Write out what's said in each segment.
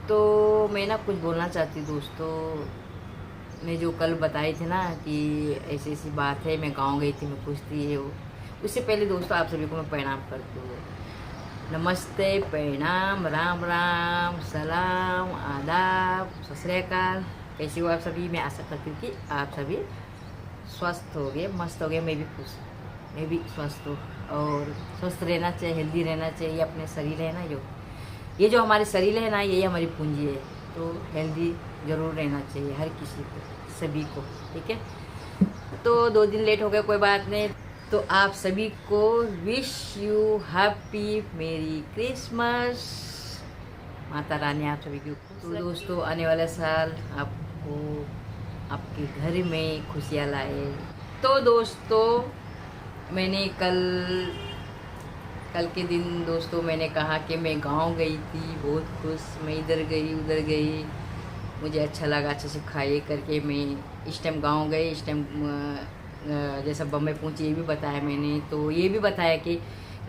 तो मैं ना कुछ बोलना चाहती हूँ दोस्तों। मैं जो कल बताई थी ना कि ऐसी ऐसी बात है, मैं गाँव गई थी, मैं कुछ थी ये वो। उससे पहले दोस्तों आप सभी को मैं प्रणाम करती हूँ। नमस्ते, प्रणाम, राम राम, सलाम, आदाब, सत श्री अकाल। कैसी हो आप सभी? मैं आशा करती हूँ कि आप सभी स्वस्थ हो गए, मस्त हो गए। मैं भी खुश हूँ, मैं भी स्वस्थ हूँ। और स्वस्थ रहना चाहिए, हेल्दी रहना चाहिए। अपने शरीर है ना, ये जो हमारे शरीर है ना, यही हमारी पूंजी है। तो हेल्दी ज़रूर रहना चाहिए हर किसी को, सभी को। ठीक है। तो 2 दिन लेट हो गए, कोई बात नहीं। तो आप सभी को विश यू हैप्पी मेरी क्रिसमस। माता रानी आप सभी की। तो दोस्तों आने वाला साल आपको आपके घर में खुशियाँ लाए। तो दोस्तों मैंने कल कल के दिन दोस्तों मैंने कहा कि मैं गांव गई थी, बहुत खुश। मैं इधर गई उधर गई, मुझे अच्छा लगा, अच्छे से खाए करके। मैं इस टाइम गांव गए, इस टाइम जैसा बम्बई पहुंची ये भी बताया मैंने। तो ये भी बताया कि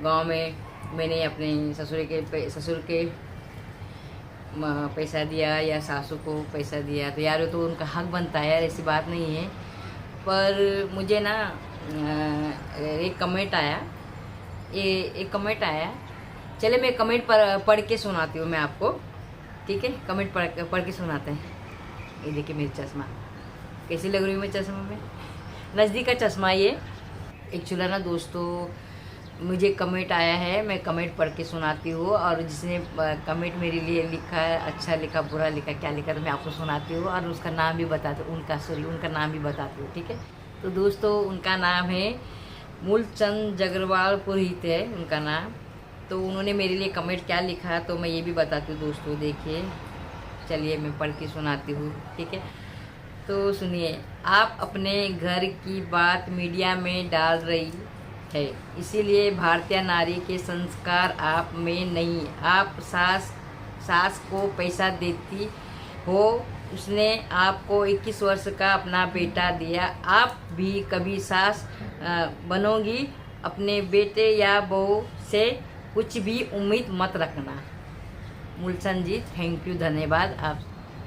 गांव में मैंने अपने ससुर के पैसा दिया या सासू को पैसा दिया। तो यार तो उनका हक बनता है यार, ऐसी बात नहीं है। पर मुझे ना एक कमेंट आया, ये एक कमेंट आया। चले मैं कमेंट पढ़ के सुनाती हूँ मैं आपको। ठीक है, कमेंट पढ़ के सुनाते हैं। ये देखिए मेरी चश्मा कैसी लग रही हूँ मैं चश्मा में, नज़दीक का चश्मा ये। एक्चुअली ना दोस्तों मुझे कमेंट आया है, मैं कमेंट पढ़ के सुनाती हूँ। और जिसने कमेंट मेरे लिए लिखा है, अच्छा लिखा बुरा लिखा क्या लिखा, तो मैं आपको सुनाती हूँ और उसका नाम भी बताती हूँ। उनका नाम भी बताती हूँ। ठीक है। तो दोस्तों उनका नाम है मूलचंद जगरवाल पुरोहित है उनका नाम। तो उन्होंने मेरे लिए कमेंट क्या लिखा तो मैं ये भी बताती हूँ दोस्तों। देखिए, चलिए मैं पढ़ के सुनाती हूँ। ठीक है। तो सुनिए। आप अपने घर की बात मीडिया में डाल रही है, इसीलिए भारतीय नारी के संस्कार आप में नहीं। आप सास को पैसा देती हो, उसने आपको 21 वर्ष का अपना बेटा दिया। आप भी कभी सास बनोगी। अपने बेटे या बहू से कुछ भी उम्मीद मत रखना। मूलचंद जी थैंक यू, धन्यवाद। आप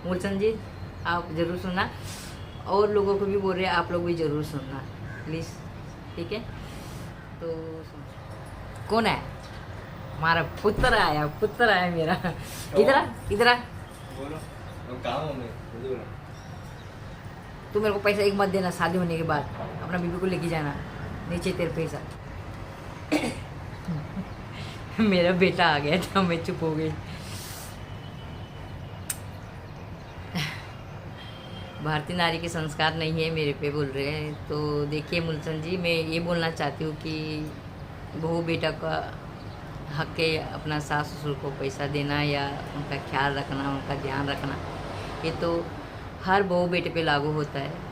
मूलचंद जी आप ज़रूर सुनना, और लोगों को भी बोल रहे हैं आप लोग भी ज़रूर सुनना प्लीज़। ठीक है। तो कौन है? हमारा पुत्र आया मेरा। इधर आ, इधर आ। बोलो। अब कहाँ हूँ मैं? मुझे बोलो। तू मेरे को पैसा एक मत देना, शादी होने के बाद अपना बीबी को लेके जाना, नीचे तेरे पैसा। मेरा बेटा आ गया था, मैं चुप हो गई। भारतीय नारी के संस्कार नहीं है मेरे पे बोल रहे हैं। तो देखिए मुलचंद जी, मैं ये बोलना चाहती हूँ कि बहू बेटा का हक है अपना सास ससुर को पैसा देना या उनका ख्याल रखना, उनका ध्यान रखना। ये तो हर बहू बेटे पे लागू होता है।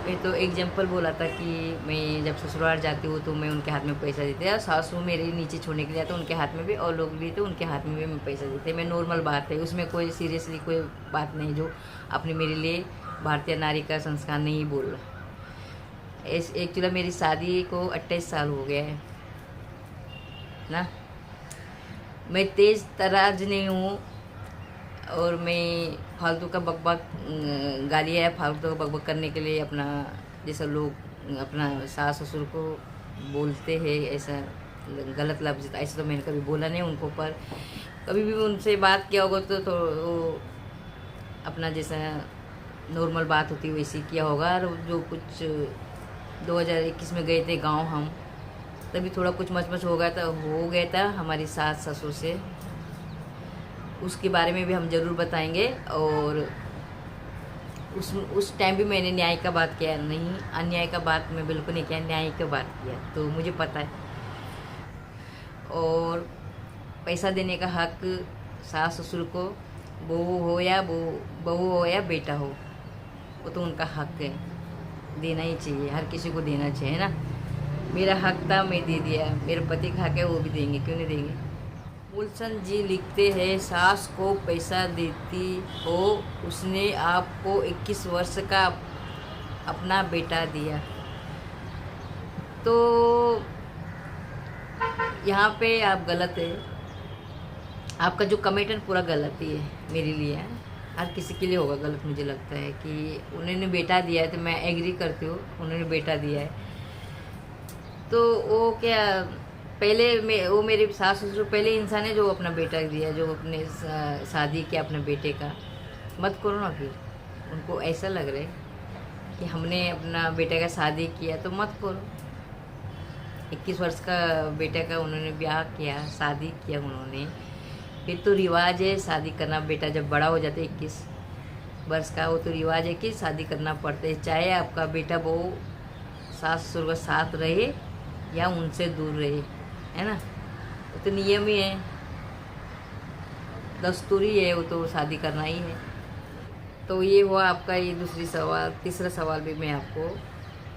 मैं तो एग्जाम्पल बोला था कि मैं जब ससुराल जाती हूँ तो मैं उनके हाथ में पैसा देती और सासू मेरे नीचे छोड़ने के लिए तो उनके हाथ में भी, और लोग भी थे उनके हाथ में भी मैं पैसा देती। मैं नॉर्मल बात है, उसमें कोई सीरियसली कोई बात नहीं जो अपने मेरे लिए भारतीय नारी का संस्कार नहीं बोल रहा। एक्चुअली मेरी शादी को 28 साल हो गया है ना। मैं तेज़ तराज नहीं हूँ, और मैं फालतू का बकबक गालियाँ फालतू का बकबक करने के लिए अपना जैसा लोग अपना सास ससुर को बोलते हैं ऐसा गलत लफ्ज़, ऐसा तो मैंने कभी बोला नहीं उनको। पर कभी भी उनसे बात किया होगा तो वो अपना जैसा नॉर्मल बात होती है वैसे किया होगा। और जो कुछ 2021 में गए थे गांव हम, तभी थोड़ा कुछ मच हो गया था हमारी सास ससुर से। उसके बारे में भी हम ज़रूर बताएंगे। और उस टाइम भी मैंने न्याय का बात किया नहीं, अन्याय का बात मैं बिल्कुल नहीं किया, न्याय का बात किया। तो मुझे पता है। और पैसा देने का हक सास ससुर को, बहू हो या बेटा हो, वो तो उनका हक है, देना ही चाहिए, हर किसी को देना चाहिए ना। मेरा हक था, मैं दे दिया। मेरे पति का हक है, वो भी देंगे, क्यों नहीं देंगे। मूलचंद जी लिखते हैं, सास को पैसा देती हो, उसने आपको 21 वर्ष का अपना बेटा दिया। तो यहाँ पे आप गलत है। आपका जो कमेंट है पूरा गलत ही है मेरे लिए है। हर किसी के लिए होगा गलत, मुझे लगता है कि उन्होंने बेटा दिया है तो मैं एग्री करती हूँ, उन्होंने बेटा दिया है तो वो क्या वो मेरे सास ससुर पहले इंसान है जो अपना बेटा दिया, जो अपने शादी किया अपने बेटे का। मत करो ना फिर, उनको ऐसा लग रहा है कि हमने अपना बेटे का शादी किया तो मत करो। 21 वर्ष का बेटे का उन्होंने ब्याह किया, शादी किया उन्होंने, फिर तो रिवाज है शादी करना। बेटा जब बड़ा हो जाता है 21 वर्ष का, वो तो रिवाज है कि शादी करना पड़ता है, चाहे आपका बेटा बहू सास ससुर का साथ रहे या उनसे दूर रहे, है ना। वो तो नियम ही है, दस्तूरी है, वो तो शादी करना ही है। तो ये हुआ आपका ये दूसरी सवाल। तीसरा सवाल भी मैं आपको,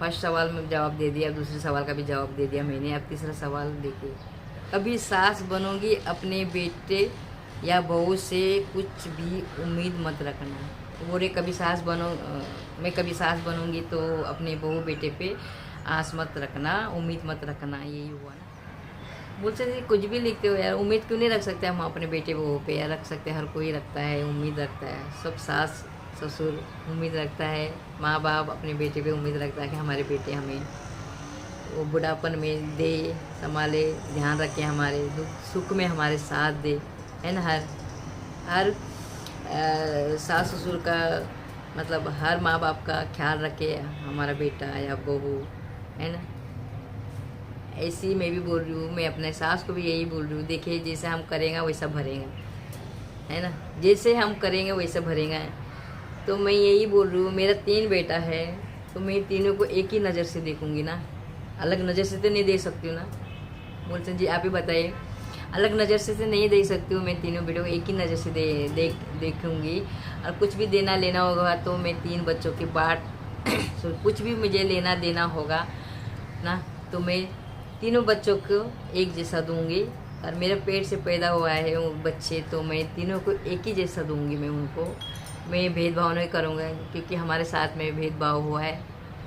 फर्स्ट सवाल में जवाब दे दिया, दूसरे सवाल का भी जवाब दे दिया मैंने। अब तीसरा सवाल देखिए, कभी सास बनोगी अपने बेटे या बहू से कुछ भी उम्मीद मत रखना। बोले कभी सास बनो मैं कभी सास बनूंगी तो अपने बहू बेटे पे आस मत रखना, उम्मीद मत रखना। यही हुआ ना। बोल सकते कुछ भी लिखते हो यार, उम्मीद क्यों नहीं रख सकते हम अपने बेटे बहू पे? यार रख सकते हैं, हर कोई रखता है, उम्मीद रखता है। सब सास ससुर उम्मीद रखता है, माँ बाप अपने बेटे पे उम्मीद रखता है कि हमारे बेटे हमें वो बुढ़ापन में दे, संभाले, ध्यान रखे, हमारे दुख सुख में हमारे साथ दे, है ना। हर सास ससुर का मतलब हर माँ बाप का ख्याल रखे हमारा बेटा या बहू, है ना। ऐसी मैं भी बोल रही हूँ, मैं अपने सास को भी यही बोल रही हूँ, देखिए जैसे हम करेंगे वैसा भरेंगे, है ना। जैसे हम करेंगे वैसा भरेंगे। तो मैं यही बोल रही हूँ, मेरा 3 बेटा है तो मैं तीनों को एक ही नज़र से देखूँगी ना, अलग नज़र से तो नहीं देख सकती हूँ ना। मूलचंद जी आप ही बताइए, अलग नज़र से तो नहीं देख सकती हूँ मैं। तीनों बेटों को एक ही नज़र से देखूँगी। और कुछ भी देना लेना होगा तो मैं 3 बच्चों की बाट कुछ भी मुझे लेना देना होगा ना तो मैं तीनों बच्चों को एक जैसा दूँगी। और मेरे पेट से पैदा हुआ है वो बच्चे, तो मैं तीनों को एक ही जैसा दूँगी। मैं उनको मैं भेदभाव नहीं करूँगा, क्योंकि हमारे साथ में भेदभाव हुआ है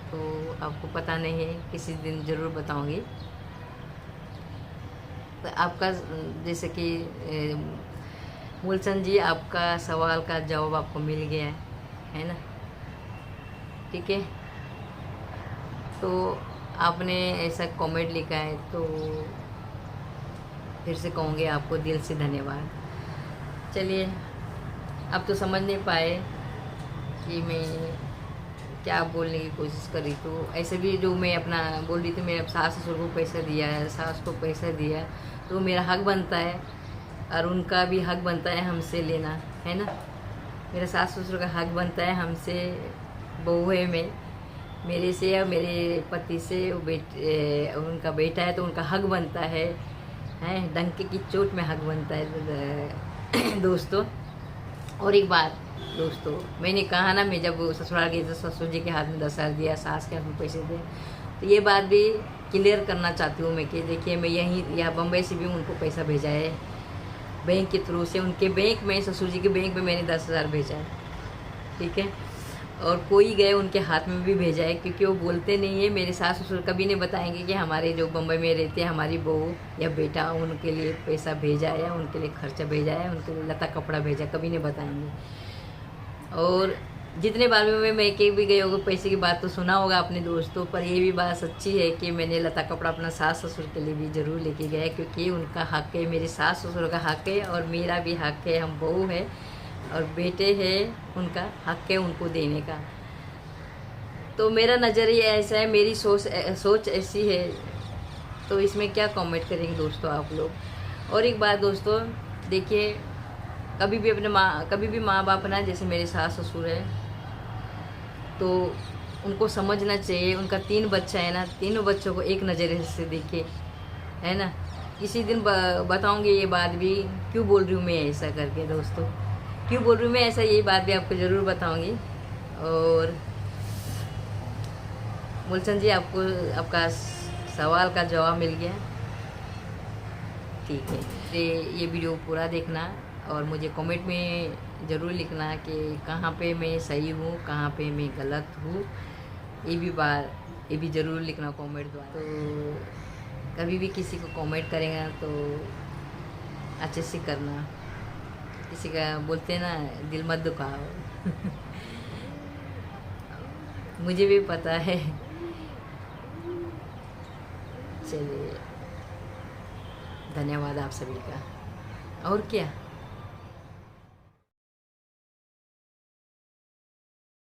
तो आपको पता नहीं है, किसी दिन ज़रूर बताऊँगी। तो आपका जैसे कि मूलचंद जी आपका सवाल का जवाब आपको मिल गया है ना, ठीक है। तो आपने ऐसा कमेंट लिखा है तो फिर से कहूँगी आपको दिल से धन्यवाद। चलिए, अब तो समझ नहीं पाए कि मैं क्या बोलने की कोशिश करी। तो ऐसे भी जो मैं अपना बोल रही थी, मैं अब सास ससुर को पैसा दिया है, सास को पैसा दिया, तो मेरा हक बनता है और उनका भी हक बनता है हमसे लेना, है ना। मेरा सास ससुर का हक बनता है हमसे, बहू है मैं, मेरे से या मेरे पति से वो उनका बेटा है तो उनका हक बनता है डंके की चोट में हक बनता है दोस्तों। और एक बात दोस्तों, मैंने कहा ना, मैं जब ससुराल गई तो ससुर जी के हाथ में 10,000 दिया, सास के हाथ में पैसे दिए, तो ये बात भी क्लियर करना चाहती हूँ मैं कि देखिए मैं यहाँ बम्बई से भी उनको पैसा भेजा है बैंक के थ्रू से, उनके बैंक में, ससुर जी के बैंक में मैंने 10,000 भेजा है, ठीक है। और कोई गए उनके हाथ में भी भेजा है, क्योंकि वो बोलते नहीं है, मेरे सास ससुर कभी नहीं बताएंगे कि हमारे जो बम्बई में रहते हैं हमारी बहू या बेटा उनके लिए पैसा भेजा है, उनके लिए खर्चा भेजा है, उनके लिए लता कपड़ा भेजा, कभी नहीं बताएंगे। और जितने बार में मैं कहीं भी गई होगा पैसे की बात तो सुना होगा अपने दोस्तों, पर ये भी बात सच्ची है कि मैंने लता कपड़ा अपना सास ससुर के लिए भी ज़रूर लेके गया, क्योंकि उनका हक है, मेरे सास ससुर का हक है और मेरा भी हक है। हम बहू है और बेटे हैं, उनका हक है उनको देने का। तो मेरा नज़रिया ऐसा है, मेरी सोच ऐसी है, तो इसमें क्या कमेंट करेंगे दोस्तों आप लोग। और एक बात दोस्तों, देखिए कभी भी माँ बाप ना, जैसे मेरे सास ससुर है तो उनको समझना चाहिए, उनका 3 बच्चा है ना, तीनों बच्चों को एक नज़रिए से देखे, है ना। किसी दिन बताऊंगी ये बात भी, क्यों बोल रही हूँ मैं ऐसा करके दोस्तों, क्यों बोल रही हूँ मैं ऐसा, यही बात भी आपको ज़रूर बताऊंगी। और मूलचंद जी आपको आपका सवाल का जवाब मिल गया, ठीक है। तो ये वीडियो पूरा देखना और मुझे कमेंट में ज़रूर लिखना कि कहाँ पे मैं सही हूँ, कहाँ पे मैं गलत हूँ, ये भी ज़रूर लिखना कमेंट द्वारा। तो कभी भी किसी को कमेंट करेंगे तो अच्छे से करना। किसी का बोलते हैं ना, दिल मत दुखाओ। मुझे भी पता है। चलिए, धन्यवाद आप सभी का। और क्या।